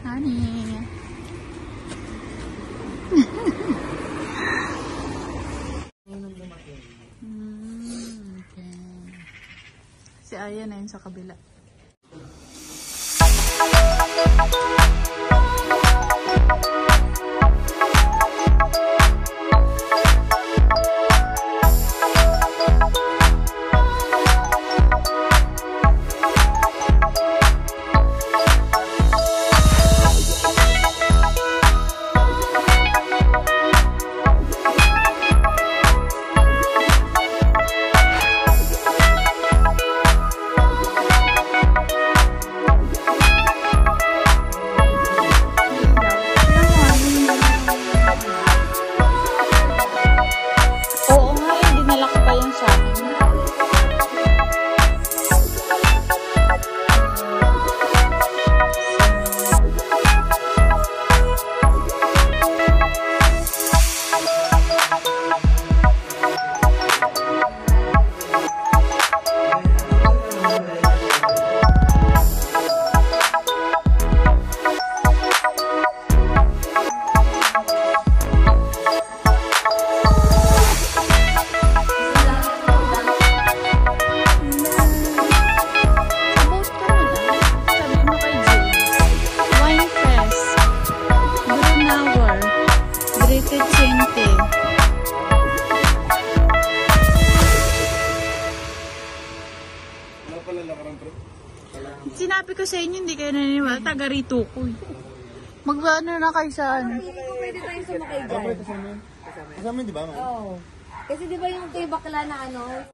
Honey. Okay. Si Aya na yun sa kabila. Sinabi ko sa inyo, hindi kayo naniniwala. Taga rito ko. Mag-ano na kayo saan? Pwede tayong sumakay dyan. Kasama yun, di ba? Oo. Kasi di ba yung kay bakla na ano,